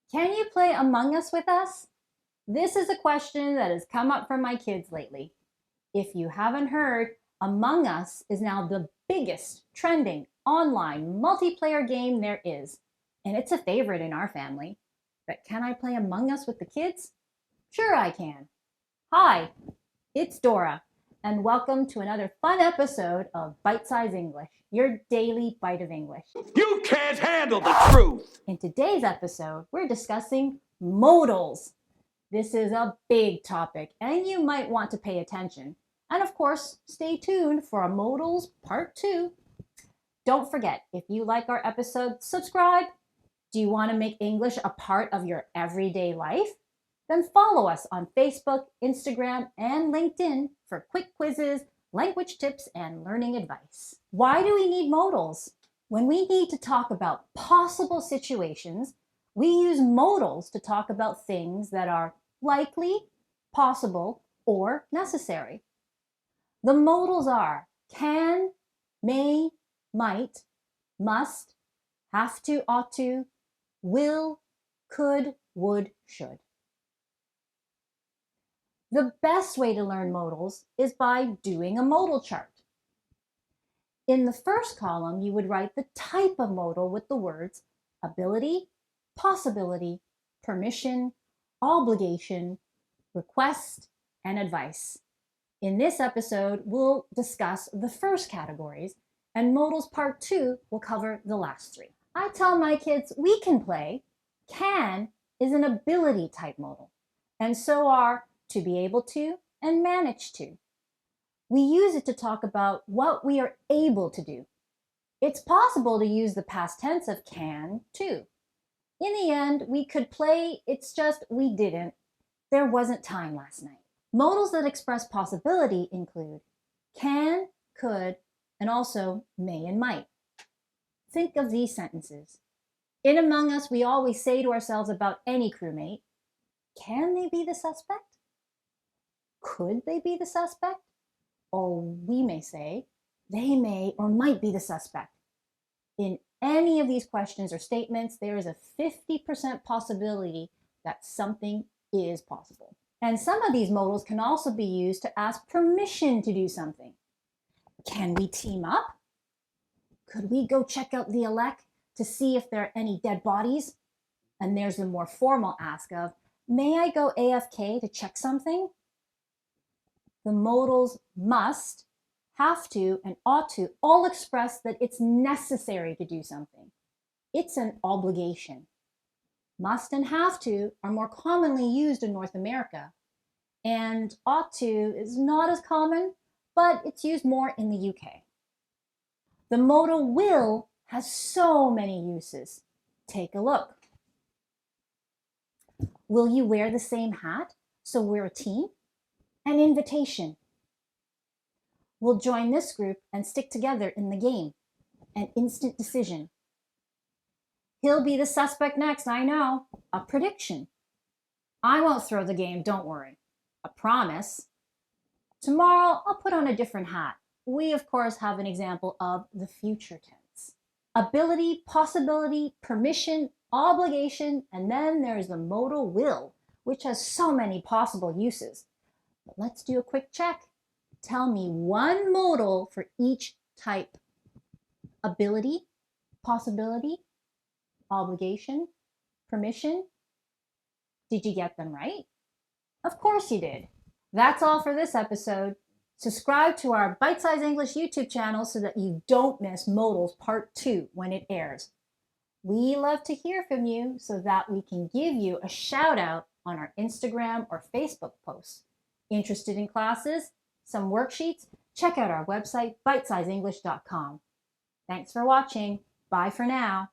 Can you play Among Us with us? This is a question that has come up from my kids lately. If you haven't heard, Among Us is now the biggest trending online multiplayer game there is, and it's a favorite in our family. But can I play Among Us with the kids? Sure I can. Hi, it's Dora, and welcome to another fun episode of Bite Size English, your daily bite of English. You can't handle the truth! In today's episode, we're discussing modals. This is a big topic, and you might want to pay attention. And of course, stay tuned for a Modals Part 2. Don't forget, if you like our episode, subscribe. Do you want to make English a part of your everyday life? Then follow us on Facebook, Instagram, and LinkedIn for quick quizzes, language tips, and learning advice. Why do we need modals? When we need to talk about possible situations, we use modals to talk about things that are likely, possible, or necessary. The modals are can, may, might, must, have to, ought to, will, could, would, should. The best way to learn modals is by doing a modal chart. In the first column, you would write the type of modal with the words ability, possibility, permission, obligation, request, and advice. In this episode, we'll discuss the first categories, and Modals Part 2 will cover the last three. I tell my kids we can play. Can is an ability type modal, and so are to be able to and manage to. We use it to talk about what we are able to do. It's possible to use the past tense of can too. In the end, we could play, it's just we didn't. There wasn't time last night. Modals that express possibility include can, could, and also may and might. Think of these sentences. In Among Us, we always say to ourselves about any crewmate, can they be the suspect? Could they be the suspect? Or we may say, they may or might be the suspect. In any of these questions or statements, there is a 50% possibility that something is possible. And some of these modals can also be used to ask permission to do something. Can we team up? Could we go check out the elect to see if there are any dead bodies? And there's the more formal ask of, may I go AFK to check something? The modals must, have to, and ought to all express that it's necessary to do something. It's an obligation. Must and have to are more commonly used in North America, and ought to is not as common, but it's used more in the UK. The modal will has so many uses. Take a look. Will you wear the same hat, so we're a team? An invitation. We'll join this group and stick together in the game. An instant decision. He'll be the suspect next, I know. A prediction. I won't throw the game, don't worry. A promise. Tomorrow, I'll put on a different hat. We, of course, have an example of the future tense. Ability, possibility, permission, obligation, and then there's the modal will, which has so many possible uses. But let's do a quick check. Tell me one modal for each type. Ability, possibility, obligation, permission. Did you get them right? Of course you did. That's all for this episode. Subscribe to our Bite Size English YouTube channel so that you don't miss Modals Part 2 when it airs. We love to hear from you so that we can give you a shout out on our Instagram or Facebook posts. Interested in classes, some worksheets? Check out our website, bitesizeenglish.com. Thanks for watching. Bye for now.